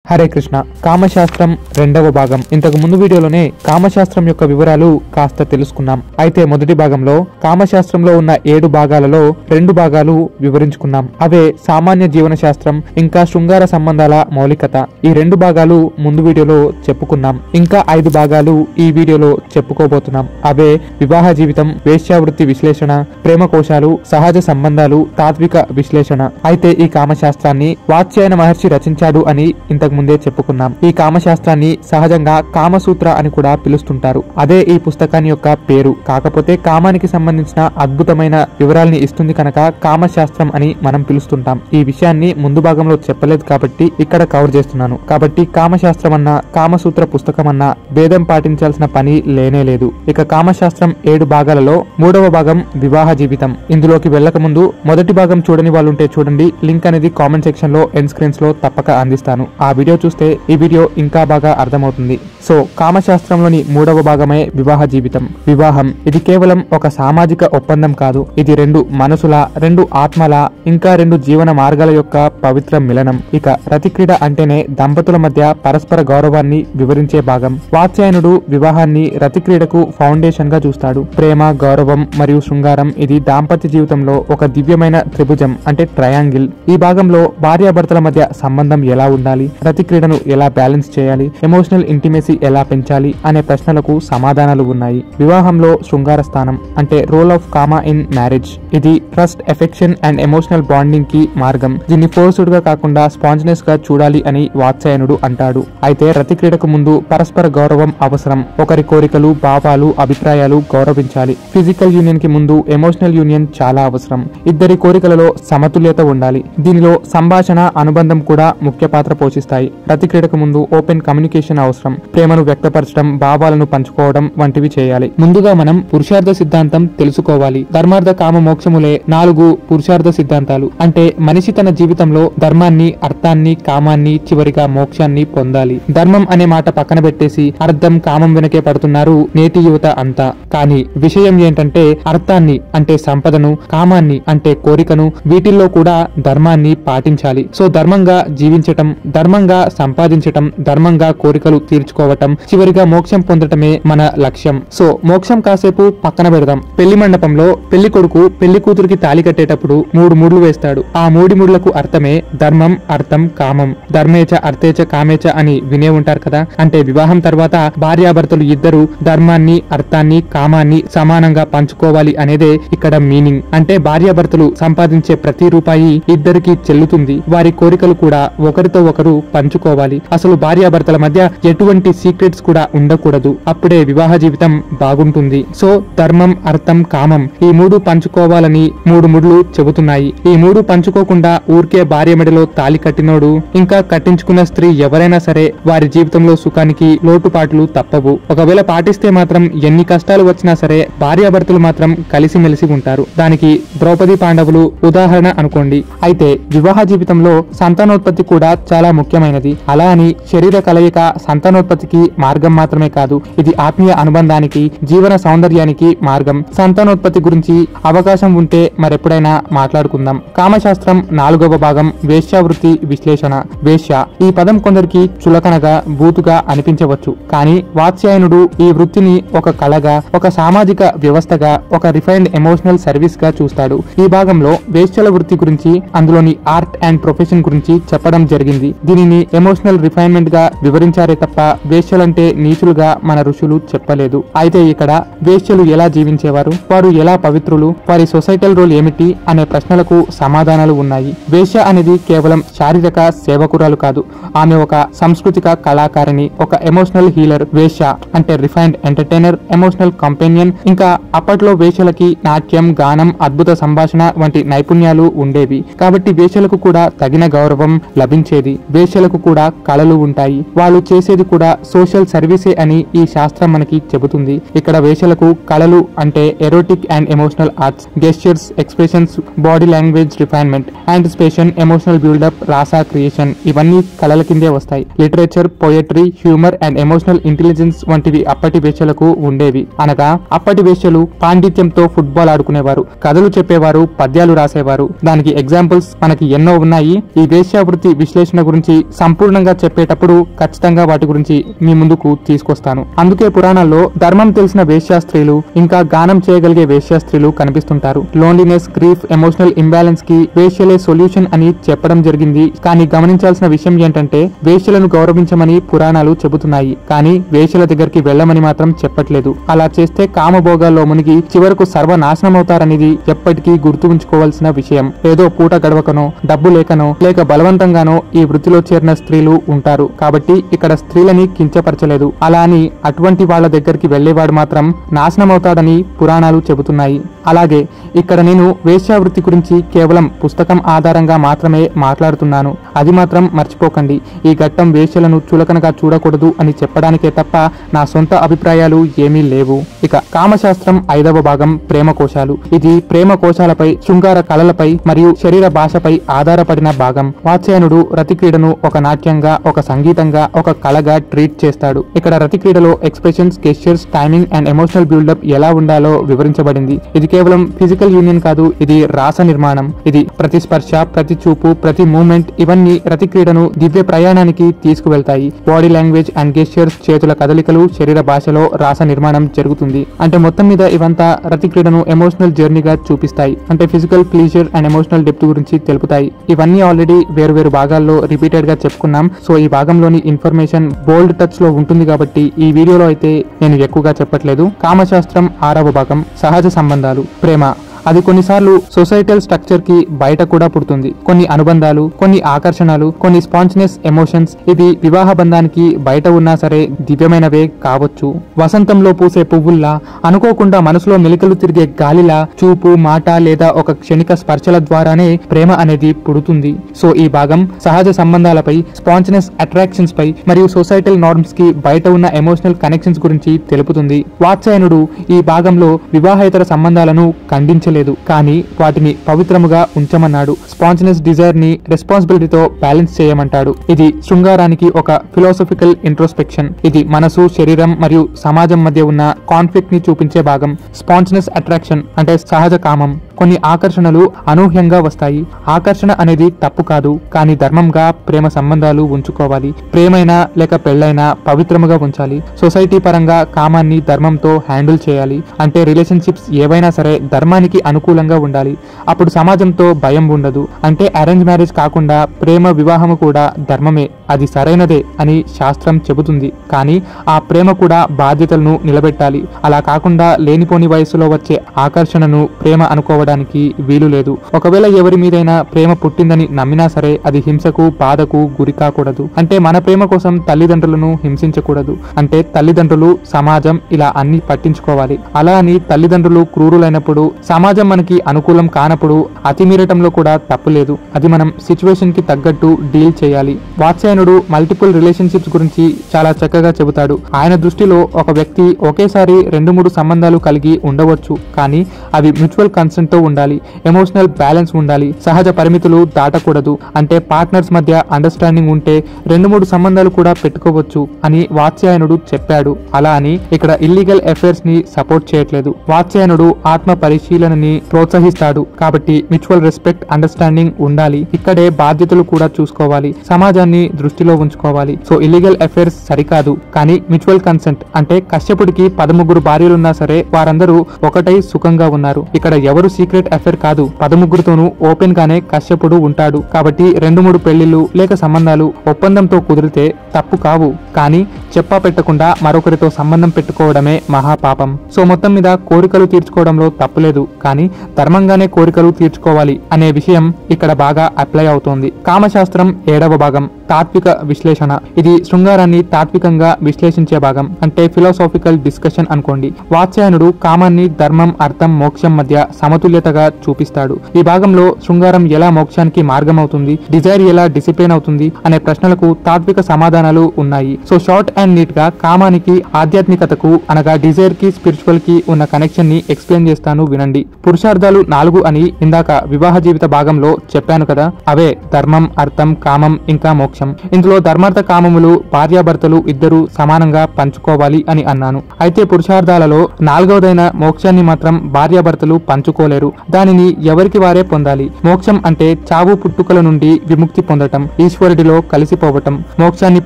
హరే కృష్ణ. కామశాస్త్రం రెండవ భాగం. ఇంతకు ముందు వీడియోలోనే కామశాస్త్రం యొక్క వివరాలు కాస్త తెలుసుకున్నాం. అయితే మొదటి భాగంలో కామశాస్త్రంలో ఉన్న 7 భాగాలలో 2 భాగాలు వివరించుకున్నాం. అవే సామాన్య జీవన శాస్త్రం ఇంకా శృంగార సంబంధాల మౌలికత. ఈ 2 భాగాలు ముందు వీడియోలో చెప్పుకున్నాం. ఇంకా 5 భాగాలు ఈ వీడియోలో చెప్పుకోబోతున్నాం. అవే వివాహ జీవితం, వేశ్యావృత్తి విశ్లేషణ, ప్రేమ కోశాలు, సహజ సంబంధాలు, తాత్విక విశ్లేషణ. అయితే ఈ కామశాస్త్రాన్ని వాత్స్యాయన మహర్షి రచించాడు అని ఇంతకు ముందే చెప్పుకున్నాం. ఈ కామశాస్త్రాన్ని సహజంగా కామసూత్ర అని కూడా పిలుస్తుంటారు. అదే ఈ పుస్తకాన్ని యొక్క పేరు. కాకపోతే కామానికి సంబంధించిన అద్భుతమైన వివరాల్ని ఇస్తుంది కనుక కామశాస్త్రం అని మనం పిలుస్తుంటాం. ఈ విషయాన్ని ముందు భాగంలో చెప్పలేదు కాబట్టి ఇక్కడ కవర్ చేస్తున్నాను. కాబట్టి కామశాస్త్రం అన్నా కామసూత్ర పుస్తకం అన్నా భేదం పాటించాల్సిన పని లేనే లేదు. ఇక కామశాస్త్రం 7 భాగాలలో 3వ భాగం వివాహ జీవితం. ఇందులోకి వెళ్లక ముందు మొదటి భాగం చూడని వాళ్ళుంటే చూడండి. లింక్ అనేది కామెంట్ సెక్షన్ లో ఎండ్ స్క్రీన్స్ లో తప్పక అందిస్తాను. ఆ వీడియో చూస్తే ఈ వీడియో ఇంకా బాగా అర్థమవుతుంది. సో కామశాస్త్రంలోని 3వ భాగమే వివాహ జీవితం. వివాహం ఇది కేవలం ఒక సామాజిక ఒప్పందం కాదు. ఇది 2 మనసుల, 2 ఆత్మల, ఇంకా 2 జీవన మార్గాల యొక్క పవిత్ర మిలనం. ఇక రతిక్రీడ అంటేనే దంపతుల మధ్య పరస్పర గౌరవాన్ని వివరించే భాగం. వాత్స్యాయనుడు వివాహాన్ని రతిక్రీడకు ఫౌండేషన్ గా చూస్తాడు. ప్రేమ, గౌరవం మరియు శృంగారం ఇది దాంపత్య జీవితంలో ఒక దివ్యమైన త్రిభుజం అంటే ట్రయాంగిల్. ఈ భాగంలో భార్యాభర్తల మధ్య సంబంధం ఎలా ఉండాలి, రతిక్రీడను ఎలా బ్యాలెన్స్ చేయాలి, ఎమోషనల్ ఇంటిమేసీ ఎలా పెంచాలి అనే ప్రశ్నలకు సమాధానాలు ఉన్నాయి. వివాహంలో శృంగార స్థానం అంటే role of kama in marriage. ఇది trust, affection and emotional bonding కి మార్గం. దీన్ని ఫోర్స్డ్ గా కాకుండా స్పాంజినస్ గా చూడాలి అని వాత్స్యాయనుడు అంటాడు. అయితే రతిక్రీడకు ముందు పరస్పర గౌరవం అవసరం. ఒకరి కోరికలు, భావాలు, అభిప్రాయాలు గౌరవించాలి. ఫిజికల్ యూనియన్ కి ముందు ఎమోషనల్ యూనియన్ చాలా అవసరం. ఇద్దరి కోరికలలో సమతుల్యత ఉండాలి. దీనిలో సంభాషణ, అనుబంధం కూడా ముఖ్య పాత్ర పోషిస్తాయి. రతిక్రీడకు ముందు ఓపెన్ కమ్యూనికేషన్ అవసరం. ప్రేమను వ్యక్తపరచడం, భావాలను పంచుకోవడం వంటివి చేయాలి. ముందుగా మనం పురుషార్థ సిద్ధాంతం తెలుసుకోవాలి. ధర్మార్థ కామ మోక్షములే 4 పురుషార్థ సిద్ధాంతాలు. అంటే మనిషి తన జీవితంలో ధర్మాన్ని, అర్థాన్ని, కామాన్ని, చివరిగా మోక్షాన్ని పొందాలి. ధర్మం అనే మాట పక్కన పెట్టేసి అర్థం, కామం వెనకే పడుతున్నారు నేటి యువత అంతా. కానీ విషయం ఏంటంటే అర్థాన్ని అంటే సంపదను, కామాన్ని అంటే కోరికను, వీటిల్లో కూడా ధర్మాన్ని పాటించాలి. సో ధర్మంగా జీవించటం, ధర్మంగా సంపాదించటం, ధర్మంగా కోరికలు తీర్చుకోవటం, చివరిగా మోక్షం పొందటమే మన లక్ష్యం. సో మోక్షం కాసేపు పక్కన పెడదాం. పెళ్లి మండపంలో పెళ్లి కొడుకు పెళ్లి కూతురికి తాళి కట్టేటప్పుడు 3 ముడులు వేస్తాడు. ఆ 3 ముడులకు అర్థమే ధర్మం, అర్థం, కామం. ధర్మేచ అర్థేచ కామేచ అని వినే ఉంటారు కదా. అంటే వివాహం తర్వాత భార్యాభర్తలు ఇద్దరు ధర్మాన్ని, అర్థాన్ని, కామాన్ని సమానంగా పంచుకోవాలి అనేదే ఇక్కడ మీనింగ్. అంటే భార్యాభర్తలు సంపాదించే ప్రతి రూపాయి ఇద్దరికి చెల్లుతుంది. వారి కోరికలు కూడా ఒకరితో ఒకరు పంచుకోవాలి. అసలు భార్యాభర్తల మధ్య ఎటువంటి సీక్రెట్స్ కూడా ఉండకూడదు. అప్పుడే వివాహ జీవితం బాగుంటుంది. సో ధర్మం, అర్థం, కామం ఈ 3 పంచుకోవాలని 3 ముడులు చెబుతున్నాయి. ఈ 3 పంచుకోకుండా ఊరికే భార్య మెడలో తాళి కట్టినోడు, ఇంకా కట్టించుకున్న స్త్రీ ఎవరైనా సరే వారి జీవితంలో సుఖానికి లోటుపాట్లు తప్పవు. ఒకవేళ పాటిస్తే మాత్రం ఎన్ని కష్టాలు వచ్చినా సరే భార్యాభర్తలు మాత్రం కలిసిమెలిసి ఉంటారు. దానికి ద్రౌపది పాండవులు ఉదాహరణ అనుకోండి. అయితే వివాహ జీవితంలో సంతానోత్పత్తి కూడా చాలా ముఖ్యమైనది. అలా అని శరీర కలయిక సంతానోత్పత్తికి మార్గం మాత్రమే కాదు, ఇది ఆత్మీయ అనుబంధానికి, జీవన సౌందర్యానికి మార్గం. సంతానోత్పత్తి గురించి అవకాశం ఉంటే మరెప్పుడైనా మాట్లాడుకుందాం. కామశాస్త్రం 4వ భాగం వేశ్యావృత్తి విశ్లేషణ. వేశ్య ఈ పదం కొందరికి చులకనగా, బూతుగా అనిపించవచ్చు. కానీ వాత్స్యాయనుడు ఈ వృత్తిని ఒక కళగా, ఒక సామాజిక వ్యవస్థగా, ఒక రిఫైన్డ్ ఎమోషనల్ సర్వీస్ గా చూస్తాడు. ఈ భాగంలో వేశ్యల వృత్తి గురించి, అందులోని ఆర్ట్ అండ్ ప్రొఫెషన్ గురించి చెప్పడం జరిగింది. దీనిని ఎమోషనల్ రిఫైన్మెంట్ గా వివరించారే తప్ప వేశ్యలంటే నీచులుగా మన ఋషులు చెప్పలేదు. అయితే ఇక్కడ వేశ్యలు ఎలా జీవించేవారు, వారు ఎలా పవిత్రులు, వారి సొసైటల్ రోల్ ఏమిటి అనే ప్రశ్నలకు సమాధానాలు ఉన్నాయి. వేశ్య అనేది కేవలం శారీరక సేవకురాలు కాదు. ఆమె ఒక సాంస్కృతిక కళాకారిణి, ఒక ఎమోషనల్ హీలర్. వేశ్య అంటే రిఫైన్డ్ ఎంటర్టైనర్, ఎమోషనల్ కంపెనియన్. ఇంకా అప్పట్లో వేశ్యలకి నాట్యం, గానం, అద్భుత సంభాషణ వంటి నైపుణ్యాలు ఉండేవి. కాబట్టి వేశ్యలకు కూడా తగిన గౌరవం లభించేది. వేశ్యలకు కూడా కళలు ఉంటాయి. వాళ్ళు చేసేది కూడా సోషల్ సర్వీసే అని ఈ శాస్త్రం మనకి చెబుతుంది. ఇక్కడ వేశ్యలకు కళలు అంటే erotic and emotional arts, gestures, expressions, body language refinement, anticipation, emotional buildup, rasa creation ఇవన్నీ కళల కిందే వస్తాయి. Literature, poetry, humour and emotional intelligence వంటివి అప్పటి వేశ్యలకు ఉండేవి. అనగా అప్పటి వేశ్యలు పాండిత్యంతో ఫుట్బాల్ ఆడుకునేవారు, కథలు చెప్పేవారు, పద్యాలు రాసేవారు. దానికి ఎగ్జాంపుల్స్ మనకి ఎన్నో ఉన్నాయి. ఈ వేశ్యావృత్తి విశ్లేషణ గురించి సంపూర్ణంగా చెప్పేటప్పుడు ఖచ్చితంగా వాటి గురించి మీ ముందుకు తీసుకొస్తాను. అందుకే పురాణాల్లో ధర్మం తెలిసిన వేశ్యా స్త్రీలు, ఇంకా గానం చేయగలిగే వేశ్యా స్త్రీలు కనిపిస్తుంటారు. లోన్లీనెస్, గ్రీఫ్, ఎమోషనల్ ఇంబ్యాలెన్స్ కి వేశ్యలే సొల్యూషన్ అని చెప్పడం జరిగింది. కానీ గమనించాల్సిన విషయం ఏంటంటే వేశ్యలను గౌరవించమని పురాణాలు చెబుతున్నాయి, కానీ వేశ్యల దగ్గరికి వెళ్ళమని మాత్రం చెప్పట్లేదు. అలా చేస్తే కామభోగాల్లో మునిగి చివరకు సర్వనాశనం అవుతారనేది ఎప్పటికీ గుర్తు ఉంచుకోవాల్సిన విషయం. ఏదో పూట గడవకనో, డబ్బు లేకనో, లేక బలవంతంగానో ఈ వృత్తిలో చేరిన స్త్రీలు ఉంటారు. కాబట్టి ఇక్కడ స్త్రీలని కించపరచలేదు. అలా అని అటువంటి వాళ్ళ దగ్గరికి వెళ్లేవాడు మాత్రం నాశనం అవుతాడని పురాణాలు చెబుతున్నాయి. అలాగే ఇక్కడ నేను వేశ్యావృత్తి గురించి కేవలం పుస్తకం ఆధారంగా మాత్రమే మాట్లాడుతున్నాను. అది మాత్రం మర్చిపోకండి. ఈ ఘట్టం వేశ్యలను చులకనగా చూడకూడదు అని చెప్పడానికే తప్ప నా సొంత అభిప్రాయాలు ఏమీ లేవు. ఇక కామశాస్త్రం 5వ భాగం ప్రేమ కోశాలు. ఇది ప్రేమ కోశాలపై, శృంగార కళలపై మరియు శరీర భాషపై ఆధారపడిన భాగం. వాత్స్యాయనుడు రతిక్రీడను ఒక నాట్యంగా, ఒక సంగీతంగా, ఒక కళగా ట్రీట్ చేస్తాడు. ఇక్కడ రతిక్రీడలో expressions, gestures, timing and emotional buildup ఎలా ఉండాలో వివరించబడింది. ఇది కేవలం ఫిజికల్ యూనియన్ కాదు, ఇది రాస నిర్మాణం. ఇది ప్రతి స్పర్శ, ప్రతి చూపు, ప్రతి మూమెంట్ ఇవన్నీ రతిక్రీడను దివ్య ప్రయాణానికి తీసుకువెళ్తాయి. బాడీ లాంగ్వేజ్ అండ్ గెస్చర్స్, చేతుల కదలికలు, శరీర భాషలో రాస నిర్మాణం జరుగుతుంది. అంటే మొత్తం మీద ఇవంతా రతిక్రీడను ఎమోషనల్ జర్నీగా చూపిస్తాయి. అంటే physical pleaser and emotional depth గురించి తెలుపుతాయి. ఇవన్నీ ఆల్రెడీ వేరు భాగాల్లో రిపీటెడ్ గా చెప్పుకున్నాం. సో ఈ భాగంలోని ఇన్ఫర్మేషన్ బోల్డ్ టచ్ లో ఉంటుంది కాబట్టి ఈ వీడియోలో అయితే నేను ఎక్కువగా చెప్పట్లేదు. కామశాస్త్రం 6వ భాగం సహజ సంబంధాలు, ప్రేమ. అది కొన్నిసార్లు సొసైటల్ స్ట్రక్చర్ కి బయట కూడా పుడుతుంది. కొన్ని అనుబంధాలు, కొన్ని ఆకర్షణలు, కొన్ని స్పాంటేనియస్ ఎమోషన్స్ ఇవి వివాహ బంధానికి బయట ఉన్నా సరే దివ్యమైనవే కావచ్చు. వసంతంలో పూసే పువ్వుల్లా, అనుకోకుండా మనసులో మెలికలు తిరిగే గాలిలా, చూపు, మాట లేదా ఒక క్షణిక స్పర్శల ద్వారానే ప్రేమ అనేది పుడుతుంది. సో ఈ భాగం సహజ సంబంధాలపై, స్పాంటేనియస్ అట్రాక్షన్స్ పై మరియు సొసైటల్ నార్మ్స్ కి బయట ఉన్న ఎమోషనల్ కనెక్షన్స్ గురించి తెలుపుతుంది. వాత్స్యాయనుడు ఈ భాగంలో వివాహేతర సంబంధాలను ఖండించలేదు, కానీ వాటిని పవిత్రముగా ఉంచమన్నాడు. స్పాంటేనియస్ డిజైర్ ని రెస్పాన్సిబిలిటీతో బ్యాలెన్స్ చేయమంటాడు. ఇది శృంగారానికి ఒక ఫిలాసఫికల్ ఇంట్రోస్పెక్షన్. ఇది మనసు, శరీరం మరియు సమాజం మధ్య ఉన్న కాన్ఫ్లిక్ట్ ని చూపించే భాగం. స్పాంటేనియస్ అట్రాక్షన్ అంటే సహజ కామం. కొన్ని ఆకర్షణలు అనూహ్యంగా వస్తాయి. ఆకర్షణ అనేది తప్పు కాదు, కానీ ధర్మంగా ప్రేమ సంబంధాలు ఉంచుకోవాలి. ప్రేమైనా లేక పెళ్ళైనా పవిత్రముగా ఉంచాలి. సొసైటీ పరంగా కామాన్ని ధర్మంతో హ్యాండిల్ చేయాలి. అంటే రిలేషన్షిప్స్ ఏవైనా సరే ధర్మానికి అనుకూలంగా ఉండాలి. అప్పుడు సమాజంతో భయం ఉండదు. అంటే అరేంజ్ మ్యారేజ్ కాకుండా ప్రేమ వివాహము కూడా ధర్మమే, అది సరైనదే అని శాస్త్రం చెబుతుంది. కానీ ఆ ప్రేమ కూడా బాధ్యతలను నిలబెట్టాలి. అలా కాకుండా లేనిపోని వయసులో వచ్చే ఆకర్షణను ప్రేమ అనుకోవడానికి వీలు లేదు. ఒకవేళ ఎవరి మీదైనా ప్రేమ పుట్టిందని నమ్మినా సరే అది హింసకు, బాధకు గురి కాకూడదు. అంటే మన ప్రేమ కోసం తల్లిదండ్రులను హింసించకూడదు. అంటే తల్లిదండ్రులు, సమాజం ఇలా అన్ని పట్టించుకోవాలి. అలా అని తల్లిదండ్రులు క్రూరులైనప్పుడు, సమాజం మనకి అనుకూలం కానప్పుడు అతిమీరటంలో కూడా తప్పు లేదు. అది మనం సిచ్యువేషన్ కి తగ్గట్టు డీల్ చేయాలి. వాత్స్యాయనుడు మల్టిపుల్ రిలేషన్షిప్స్ గురించి చాలా చక్కగా చెబుతాడు. ఆయన దృష్టిలో ఒక వ్యక్తి ఒకేసారి 2-3 సంబంధాలు కలిగి ఉండవచ్చు, కానీ అవి మ్యూచువల్ కన్సెంట్ తో ఉండాలి. ఎమోషనల్ బ్యాలెన్స్ ఉండాలి. సహజ పరిమితులు దాటకూడదు. అంటే పార్ట్నర్స్ మధ్య అండర్స్టాండింగ్ ఉంటే 2-3 సంబంధాలు కూడా పెట్టుకోవచ్చు అని వాత్స్యాయనుడు చెప్పాడు. అలా అని ఇక్కడ ఇల్లీగల్ అఫైర్స్ ని సపోర్ట్ చేయట్లేదు. వాత్స్యాయనుడు ఆత్మ పరిశీలనని ప్రోత్సహిస్తాడు. కాబట్టి మ్యూచువల్ రెస్పెక్ట్, అండర్స్టాండింగ్ ఉండాలి. ఇక్కడే బాధ్యతలు కూడా చూసుకోవాలి. సమాజాన్ని దృష్టిలో ఉంచుకోవాలి. సో ఇల్లీగల్ అఫైర్స్ సరికాదు, కానీ మ్యూచువల్ కన్సెంట్. అంటే కశ్యపుడికి 13 భార్యలున్నా సరే వారందరూ ఒకటై సుఖంగా ఉన్నారు. ఇక్కడ ఎవరు సీక్రెట్ అఫైర్ కాదు. 13తోనూ ఓపెన్ గానే కశ్యపుడు ఉంటాడు. కాబట్టి 2-3 పెళ్లిళ్లు లేక సంబంధాలు ఒప్పందంతో కుదిరితే తప్పు కావు, కానీ చెప్పా పెట్టకుండా మరొకరితో సంబంధం పెట్టుకోవడమే మహాపాపం. సో మొత్తం మీద కోరికలు తీర్చుకోవడంలో తప్పులేదు, కానీ ధర్మంగానే కోరికలు తీర్చుకోవాలి అనే విషయం ఇక్కడ బాగా అప్లై అవుతోంది. కామశాస్త్రం 7వ భాగం తాత్విక విశ్లేషణ. ఇది శృంగారాన్ని తాత్వికంగా విశ్లేషించే భాగం. అంటే ఫిలాసాఫికల్ డిస్కషన్ అనుకోండి. వాత్స్యాయనుడు కామాన్ని ధర్మం, అర్థం, మోక్షం మధ్య సమతుల్యతగా చూపిస్తాడు. ఈ భాగంలో శృంగారం ఎలా మోక్షానికి మార్గం అవుతుంది, డిజైర్ ఎలా డిసిప్లిన్ అవుతుంది అనే ప్రశ్నలకు తాత్విక సమాధానాలు ఉన్నాయి. సో షార్ట్ అండ్ నీట్ గా కామానికి, ఆధ్యాత్మికతకు అనగా డిజైర్ కి, స్పిరిచువల్ కి ఉన్న కనెక్షన్ ని ఎక్స్ప్లెయిన్ చేస్తాను వినండి. పురుషార్థాలు 4 అని ఇందాక వివాహ జీవిత భాగంలో చెప్పాను కదా, అవే ధర్మం, అర్థం, కామం ఇంకా మోక్షం. ఇందులో ధర్మార్థ కామములు భార్యాభర్తలు ఇద్దరు సమానంగా పంచుకోవాలి అని అన్నాను. అయితే పురుషార్థాలలో 4వదైన మోక్షాన్ని మాత్రం భార్యాభర్తలు పంచుకోలేరు. వేరు. దానిని ఎవరికి వారే పొందాలి. మోక్షం అంటే చావు పుట్టుకల నుండి విముక్తి పొందటం, ఈశ్వరుడిలో కలిసిపోవటం. మోక్షాన్ని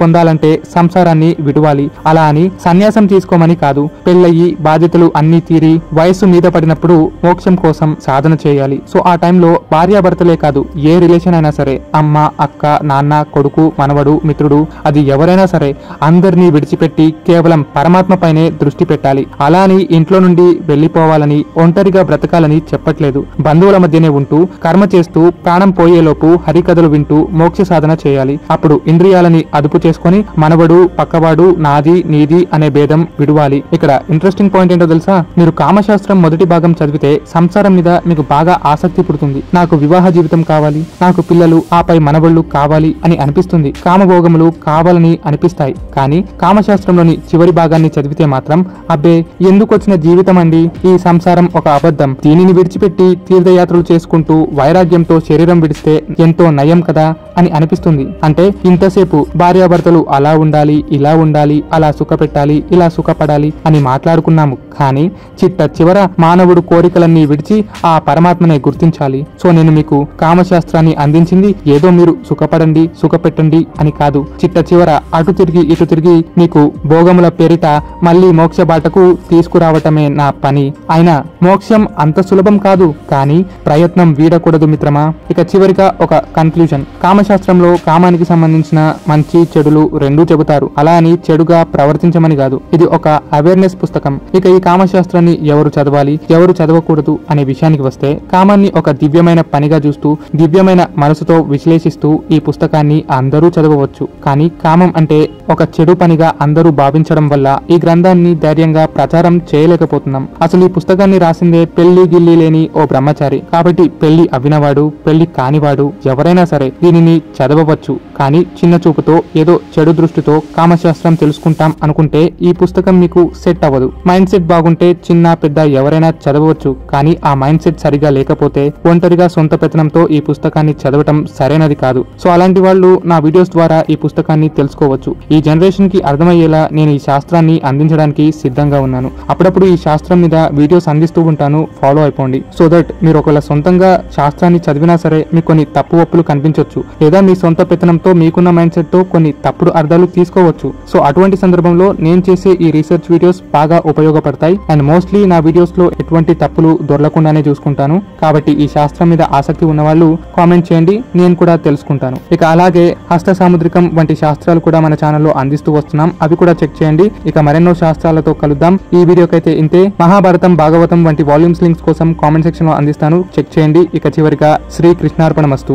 పొందాలంటే సంసారాన్ని విడువాలి. అలా అని సన్యాసం తీసుకోమని కాదు. పెళ్ళయి బాధ్యతలు అన్ని తీరి వయస్సు మీద పడినప్పుడు మోక్షం కోసం సాధన చేయాలి. సో ఆ టైంలో భార్యాభర్తలే కాదు, ఏ రిలేషన్ అయినా సరే, అమ్మ, అక్క, నాన్న, కొడుకు, మనవడు, మిత్రుడు, అది ఎవరైనా సరే అందరినీ విడిచిపెట్టి కేవలం పరమాత్మ పైనే దృష్టి పెట్టాలి. అలా అని ఇంట్లో నుండి వెళ్లిపోవాలని, ఒంటరిగా బ్రతకాలని చెప్పట్లేదు. బంధువుల మధ్యనే ఉంటూ కర్మ చేస్తూ ప్రాణం పోయేలోపు హరికథలు వింటూ మోక్ష సాధన చేయాలి. అప్పుడు ఇంద్రియాలని అదుపు చేసుకొని మనవడు, పక్కవాడు, నాది, నీది అనే భేదం విడువాలి. ఇక్కడ ఇంట్రెస్టింగ్ పాయింట్ ఏంటో తెలుసా? మీరు కామశాస్త్రం మొదటి భాగం చదివితే సంసారం మీద మీకు బాగా ఆసక్తి పుడుతుంది. నాకు వివాహ జీవితం కావాలి, నాకు పిల్లలు, ఆపై మనవళ్ళు కావాలి అని అనిపిస్తుంది. కామభోగములు కావాలని అనిపిస్తాయి. కానీ కామశాస్త్రంలోని చివరి భాగాన్ని చదివితే మాత్రం అబ్బే ఎందుకు వచ్చిన జీవితం అండి, ఈ సంసారం ఒక అబద్ధం, దీనిని విడిచిపెట్టి తీర్థయాత్రలు చేసుకుంటూ వైరాగ్యంతో శరీరం విడిస్తే ఎంతో నయం కదా అని అనిపిస్తుంది. అంటే ఇంతసేపు భార్యాభర్తలు అలా ఉండాలి, ఇలా ఉండాలి, అలా సుఖపెట్టాలి, ఇలా సుఖపడాలి అని మాట్లాడుకున్నాము. కానీ చిట్ట చివర మానవుడు కోరికలన్నీ విడిచి ఆ పరమాత్మనే గుర్తించాలి. సో నేను మీకు కామశాస్త్రాన్ని అందించింది ఏదో మీరు సుఖపడండి, సుఖపెట్టండి అని కాదు. చిట్ట చివర అటు తిరిగి ఇటు తిరిగి మీకు భోగముల పేరిట మళ్ళీ మోక్ష బాటకు తీసుకురావటమే నా పని. అయినా మోక్షం అంత సులభం కాదు, కానీ ప్రయత్నం వీడకూడదు మిత్రమా. ఇక చివరిగా ఒక కన్క్లూజన్. కామశాస్త్రంలో కామానికి సంబంధించిన మంచి చెడులు రెండూ చెబుతారు. అలా అని చెడుగా ప్రవర్తించమని కాదు. ఇది ఒక అవేర్నెస్ పుస్తకం. ఇక ఈ కామశాస్త్రాన్ని ఎవరు చదవాలి, ఎవరు చదవకూడదు అనే విషయానికి వస్తే, కామాన్ని ఒక దివ్యమైన పనిగా చూస్తూ దివ్యమైన మనసుతో విశ్లేషిస్తూ ఈ పుస్తకాన్ని అందరూ చదవవచ్చు. కానీ కామం అంటే ఒక చెడు పనిగా అందరూ భావించడం వల్ల ఈ గ్రంథాన్ని ధైర్యంగా ప్రచారం చేయలేకపోతున్నాం. అసలు ఈ పుస్తకాన్ని రాసిందే పెళ్లి గిల్లి లేని ఓ బ్రహ్మచారి. కాబట్టి పెళ్లి అవ్వినవాడు, పెళ్లి కానివాడు ఎవరైనా సరే దీనిని చదవవచ్చు. కానీ చిన్న చూపుతో ఏదో చెడు దృష్టితో కామశాస్త్రం తెలుసుకుంటాం అనుకుంటే ఈ పుస్తకం మీకు సెట్ అవ్వదు. మైండ్ సెట్ బాగుంటే చిన్న పెద్ద ఎవరైనా చదవవచ్చు. కానీ ఆ మైండ్ సెట్ సరిగా లేకపోతే ఒంటరిగా సొంత పెత్తనంతో ఈ పుస్తకాన్ని చదవటం సరైనది కాదు. సో అలాంటి వాళ్ళు నా వీడియోస్ ద్వారా ఈ పుస్తకాన్ని తెలుసుకోవచ్చు. ఈ జనరేషన్ కి అర్థమయ్యేలా నేను ఈ శాస్త్రాన్ని అందించడానికి సిద్ధంగా ఉన్నాను. అప్పుడప్పుడు ఈ శాస్త్రం మీద వీడియోస్ అందిస్తూ ఉంటాను, ఫాలో అయిపోండి. సో దట్ మీరు ఒకవేళ సొంతంగా శాస్త్రాన్ని చదివినా సరే మీకు కొన్ని తప్పు ఒప్పులు కనిపించవచ్చు, లేదా మీ సొంత పెత్తనంతో మీకున్న మైండ్ సెట్ తో కొన్ని తప్పుడు అర్థాలు తీసుకోవచ్చు. సో అటువంటి సందర్భంలో నేను చేసే ఈ రీసెర్చ్ వీడియోస్ బాగా ఉపయోగపడతాయి. అండ్ మోస్ట్లీ నా వీడియోస్ లో ఎటువంటి తప్పులు దొరలకుండానే చూసుకుంటాను. కాబట్టి ఈ శాస్త్రం మీద ఆసక్తి ఉన్న వాళ్ళు కామెంట్ చేయండి, నేను కూడా తెలుసుకుంటాను. ఇక అలాగే హస్త సాముద్రికం వంటి శాస్త్రాలు కూడా మన ఛానల్లో అందిస్తూ వస్తున్నాం, అవి కూడా చెక్ చేయండి. ఇక మరెన్నో శాస్త్రాలతో కలుద్దాం. ఈ వీడియోకైతే ఇంతే. మహాభారతం, భాగవతం వంటి వాల్యూమ్స్ లింక్స్ కోసం కామెంట్ సెక్షన్ లో అందిస్తాను, చెక్ చేయండి. ఇక చివరిగా శ్రీ కృష్ణార్పణమస్తు.